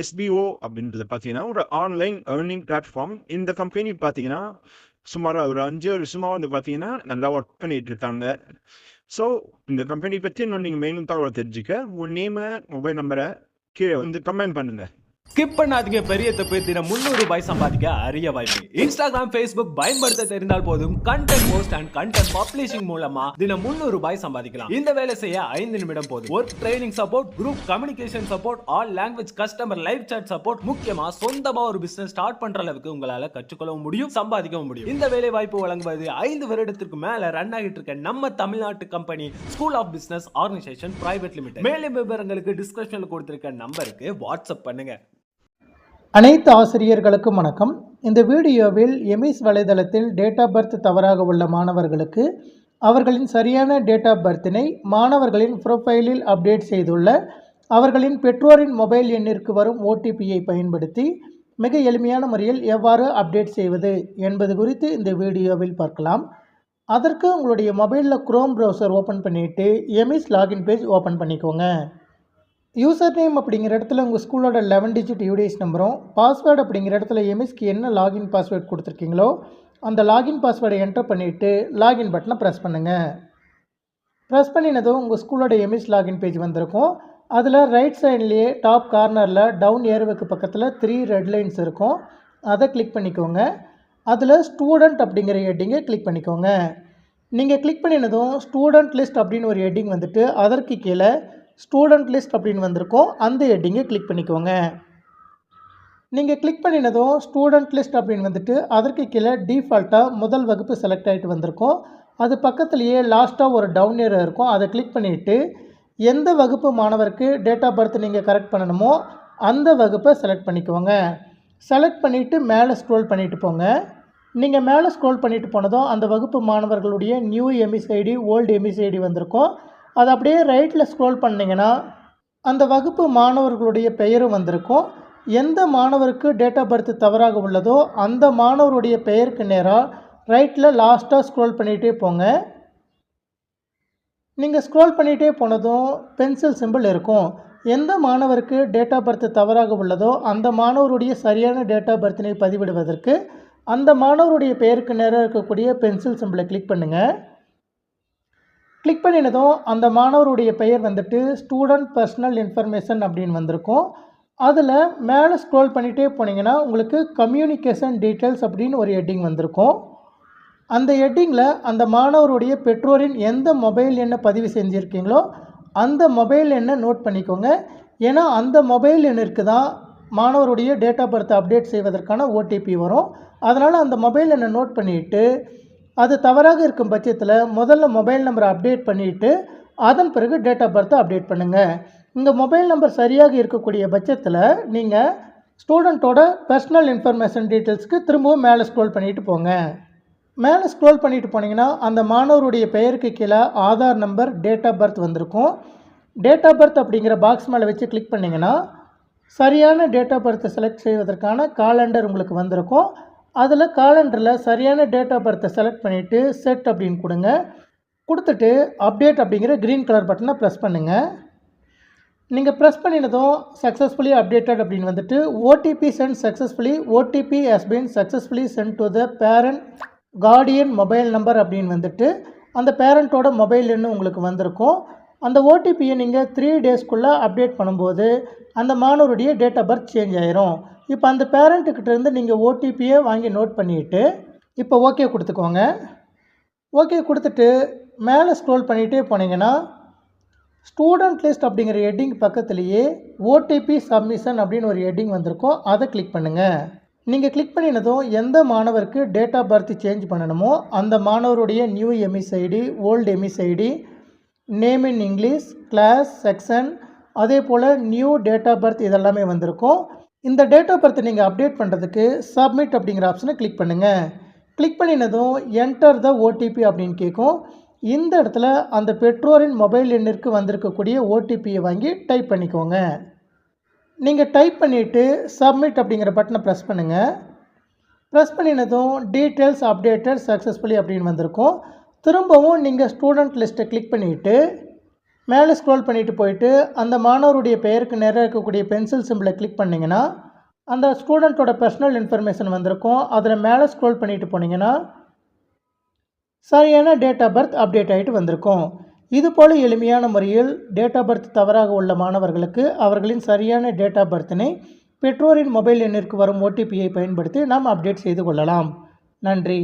SPO அப்படின்றது பார்த்தீங்கன்னா ஒரு ஆன்லைன் ஏர்னிங் பிளாட்ஃபார்ம். இந்த கம்பெனி பார்த்தீங்கன்னா சுமாராக ஒரு 5 வருஷமாக வந்து பார்த்தீங்கன்னா நல்லா ஒர்க் பண்ணிட்டு இருக்காங்க. ஸோ இந்த கம்பெனி பற்றி இன்னும் நீங்கள் மேலும் தகவல் தெரிஞ்சுக்க உங்கள் நேமை மொபைல் நம்பரை கீழே வந்து கமெண்ட் பண்ணுங்கள். ஸ்கிப் பண்ணாதீங்க, பெரிய தப்பு. தினம் 300 ரூபாய் சம்பாதிக்க அரிய வாய்ப்பு. இன்ஸ்டாகிராம், ஃபேஸ்புக் பயன்படுத்த தெரிந்தால் போதும். Content post and content publishing மூலமா தினம் 300 ரூபாய் சம்பாதிக்கலாம். இந்த வேலை செய்ய 5 நிமிடம் போதும். Work training support, group communication support, all language customer live chat support, முக்கியமா சொந்தமா ஒரு பிசினஸ் ஸ்டார்ட் பண்ற அளவுக்கு உங்களால கற்றுக்கொள்ளவும் முடியும், சம்பாதிக்கவும் முடியும். இந்த வேலை வாய்ப்பு வழங்குவது 5 வருடத்திற்கு மேல ரன் ஆகிட்டு இருக்க நம்ம தமிழ்நாட்டு company school of business organisation private limited. மேலும் விவரங்களுக்கு டிஸ்கிரிப்ஷன்ல கொடுத்திருக்க நம்பருக்கு வாட்ஸ்அப் பண்ணுங்க. அனைத்து ஆசிரியர்களுக்கும் வணக்கம். இந்த வீடியோவில் எமிஸ் வலைதளத்தில் டேட் ஆஃப் பர்த் தவறாக உள்ள மாணவர்களுக்கு அவர்களின் சரியான டேட் ஆஃப் பர்த்தினை மாணவர்களின் ப்ரொஃபைலில் அப்டேட் செய்துள்ள அவர்களின் பெற்றோரின் மொபைல் எண்ணிற்கு வரும் ஓடிபியை பயன்படுத்தி மிக எளிமையான முறையில் எவ்வாறு அப்டேட் செய்வது என்பது குறித்து இந்த வீடியோவில் பார்க்கலாம். அதற்கு உங்களுடைய மொபைலில் குரோம் ப்ரௌசர் ஓப்பன் பண்ணிவிட்டு எமிஸ் லாகின் பேஜ் ஓப்பன் பண்ணிக்கோங்க. யூசர் நேம் அப்படிங்கிற இடத்துல உங்கள் ஸ்கூலோட 11 டிஜிட் யூடிஎஸ் நம்பரும், பாஸ்வேர்டு அப்படிங்கிற இடத்துல எமிஸ்க்கு என்ன லாகின் பாஸ்வேர்டு கொடுத்துருக்கீங்களோ அந்த லாகின் பாஸ்வேர்டை என்டர் பண்ணிவிட்டு லாகின் பட்டனை ப்ரெஸ் பண்ணுங்கள். ப்ரெஸ் பண்ணினதும் உங்கள் ஸ்கூலோட எமிஸ் லாகின் பேஜ் வந்திருக்கும். அதில் ரைட் சைட்லேயே டாப் கார்னரில் டவுன் ஏரோவுக்கு பக்கத்தில் 3 ரெட் லைன்ஸ் இருக்கும். அதை கிளிக் பண்ணிக்கோங்க. அதில் ஸ்டூடெண்ட் அப்படிங்கிற ஹெட்டிங்கை கிளிக் பண்ணிக்கோங்க. நீங்கள் கிளிக் பண்ணினதும் ஸ்டூடெண்ட் லிஸ்ட் அப்படின்னு ஒரு ஹெட்டிங் வந்துட்டு அதற்கு கீழே ஸ்டூடெண்ட் லிஸ்ட் அப்படின்னு வந்திருக்கும். அந்த ஹெட்டிங்கை கிளிக் பண்ணிக்கோங்க. நீங்கள் கிளிக் பண்ணினதும் ஸ்டூடெண்ட் லிஸ்ட் அப்படின்னு வந்துட்டு அதற்கு கீழே டிஃபால்ட்டாக முதல் வகுப்பு செலக்ட் ஆகிட்டு வந்திருக்கும். அது பக்கத்துலேயே லாஸ்ட்டாக ஒரு டவுன் ஏரோ இருக்கும். அதை கிளிக் பண்ணிவிட்டு எந்த வகுப்பு மாணவருக்கு டேட் ஆஃப் பர்த் நீங்கள் கரெக்ட் பண்ணணுமோ அந்த வகுப்பை செலக்ட் பண்ணிக்கோங்க. செலக்ட் பண்ணிவிட்டு மேலே ஸ்க்ரோல் பண்ணிவிட்டு போங்க. நீங்கள் மேலே ஸ்க்ரோல் பண்ணிவிட்டு போனதும் அந்த வகுப்பு மாணவர்களுடைய new EMIS ID, old EMIS ID வந்திருக்கும். அது அப்படியே ரைட்டில் ஸ்க்ரோல் பண்ணிங்கன்னா அந்த வகுப்பு மாணவர்களுடைய பெயரும் வந்திருக்கும். எந்த மாணவருக்கு டேட் ஆஃப் பர்த் தவறாக உள்ளதோ அந்த மாணவருடைய பெயருக்கு நேராக ரைட்டில் லாஸ்ட்டாக ஸ்க்ரோல் பண்ணிகிட்டே போங்க. நீங்கள் ஸ்க்ரோல் பண்ணிகிட்டே போனதும் பென்சில் சிம்பிள் இருக்கும். எந்த மாணவருக்கு டேட் ஆஃப் பர்த் தவறாக உள்ளதோ அந்த மாணவருடைய சரியான டேட் ஆஃப் பர்த்தினை பதிவிடுவதற்கு அந்த மாணவருடைய பெயருக்கு நேராக இருக்கக்கூடிய பென்சில் சிம்பிளை கிளிக் பண்ணுங்கள். கிளிக் பண்ணினதும் அந்த மாணவருடைய பெயர் வந்துட்டு ஸ்டூடெண்ட் பர்சனல் இன்ஃபர்மேஷன் அப்படின்னு வந்திருக்கும். அதில் மேலே ஸ்க்ரோல் பண்ணிகிட்டே போனீங்கன்னா உங்களுக்கு கம்யூனிகேஷன் டீட்டெயில்ஸ் அப்படின்னு ஒரு ஹெட்டிங் வந்திருக்கும். அந்த ஹெட்டிங்கில் அந்த மாணவருடைய பெற்றோரின் எந்த மொபைல் எண்ணை பதிவு செஞ்சுருக்கீங்களோ அந்த மொபைல் எண்ணை நோட் பண்ணிக்கோங்க. ஏன்னா அந்த மொபைல் எண்ணிற்கு தான் மாணவருடைய டேட் ஆஃப் பர்த் அப்டேட் செய்வதற்கான ஓடிபி வரும். அதனால் அந்த மொபைல் எண்ணை நோட் பண்ணிவிட்டு அது தவறாக இருக்கும் பட்சத்தில் முதல்ல மொபைல் நம்பரை அப்டேட் பண்ணிவிட்டு அதன் பிறகு டேட் ஆஃப் பர்த்தை அப்டேட் பண்ணுங்கள். உங்கள் மொபைல் நம்பர் சரியாக இருக்கக்கூடிய பட்சத்தில் நீங்கள் ஸ்டூடெண்ட்டோட பர்சனல் இன்ஃபர்மேஷன் டீட்டெயில்ஸ்க்கு திரும்பவும் மேலே ஸ்க்ரோல் பண்ணிவிட்டு போங்க. மேலே ஸ்க்ரோல் பண்ணிவிட்டு போனீங்கன்னா அந்த மாணவருடைய பெயருக்கு கீழே Aadhaar number, date of birth வந்திருக்கும். டேட் ஆஃப் பர்த் அப்படிங்கிற பாக்ஸ் மேலே வச்சு கிளிக் பண்ணிங்கன்னா சரியான டேட் ஆஃப் பர்த்தை செலக்ட் செய்வதற்கான காலண்டர் உங்களுக்கு வந்திருக்கும். அதில் காலண்டரில் சரியான டேட் ஆஃப் பர்த்தை செலக்ட் பண்ணிவிட்டு செட் அப்படின்னு கொடுங்க. கொடுத்துட்டு அப்டேட் அப்படிங்கிற க்ரீன் கலர் பட்டனை ப்ரெஸ் பண்ணுங்கள். நீங்கள் ப்ரெஸ் பண்ணினதும் சக்ஸஸ்ஃபுல்லி அப்டேட்டட் அப்படின்னு வந்துட்டு OTP sent successfully, OTP has been successfully sent to the parent guardian mobile number அப்படின்னு வந்துட்டு அந்த பேரண்ட்டோட மொபைல் எண்ணு உங்களுக்கு வந்திருக்கும். அந்த ஓடிபியை நீங்கள் 3 டேஸ்க்குள்ளே அப்டேட் பண்ணும்போது அந்த மாணவருடைய டேட் ஆஃப் பர்த் சேஞ்ச் ஆயிரும். இப்போ அந்த பேரண்ட்டுக்கிட்டேருந்து நீங்கள் ஓடிபியை வாங்கி நோட் பண்ணிவிட்டு இப்போ ஓகே கொடுத்துக்கோங்க. ஓகே கொடுத்துட்டு மேலே ஸ்க்ரோல் பண்ணிகிட்டே போனீங்கன்னா ஸ்டூடெண்ட் லிஸ்ட் அப்படிங்கிற ஹெட்டிங் பக்கத்துலேயே ஓடிபி சப்மிஷன் அப்படின்னு ஒரு ஹெட்டிங் வந்திருக்கும். அதை கிளிக் பண்ணுங்கள். நீங்கள் கிளிக் பண்ணினதும் எந்த மாணவருக்கு டேட் ஆஃப் பர்த் சேஞ்ச் பண்ணணுமோ அந்த மாணவருடைய new EMIS ID, old EMIS ID, name in English, class, section, அதே போல் நியூ டேட் ஆஃப் பர்த் இதெல்லாமே வந்திருக்கும். இந்த டேட் ஆஃப் பர்த் நீங்கள் அப்டேட் பண்ணுறதுக்கு சப்மிட் அப்படிங்கிற ஆப்ஷனை கிளிக் பண்ணுங்கள். கிளிக் பண்ணினதும் என்டர் த ஓடிபி அப்படின்னு கேட்கும். இந்த இடத்துல அந்த பெற்றோரின் மொபைல் எண்ணிற்கு வந்திருக்கக்கூடிய ஓடிபியை வாங்கி டைப் பண்ணிக்கோங்க. நீங்கள் டைப் பண்ணிவிட்டு சப்மிட் அப்படிங்கிற பட்டனை ப்ரெஸ் பண்ணுங்கள். ப்ரெஸ் பண்ணினதும் டீட்டெயில்ஸ் அப்டேட்டட் சக்ஸஸ்ஃபுல்லி அப்படின்னு வந்திருக்கும். திரும்பவும் நீங்கள் ஸ்டூடெண்ட் லிஸ்ட்டை கிளிக் பண்ணிவிட்டு மேலே ஸ்க்ரோல் பண்ணிட்டு போயிட்டு அந்த மாணவருடைய பெயருக்கு நேராக இருக்கக்கூடிய பென்சில் சிம்பிளை கிளிக் பண்ணிங்கன்னா அந்த ஸ்டூடெண்ட்டோட பர்சனல் இன்ஃபர்மேஷன் வந்திருக்கும். அதில் மேலே ஸ்க்ரோல் பண்ணிட்டு போனீங்கன்னா சரியான டேட் ஆஃப் பர்த் அப்டேட் ஆகிட்டு வந்திருக்கும். இதுபோல் எளிமையான முறையில் டேட் ஆஃப் பர்த் தவறாக உள்ள மாணவர்களுக்கு அவர்களின் சரியான டேட் ஆஃப் பர்த்தினை பெற்றோரின் மொபைல் எண்ணிற்கு வரும் OTPயை பயன்படுத்தி நாம் அப்டேட் செய்து கொள்ளலாம். நன்றி.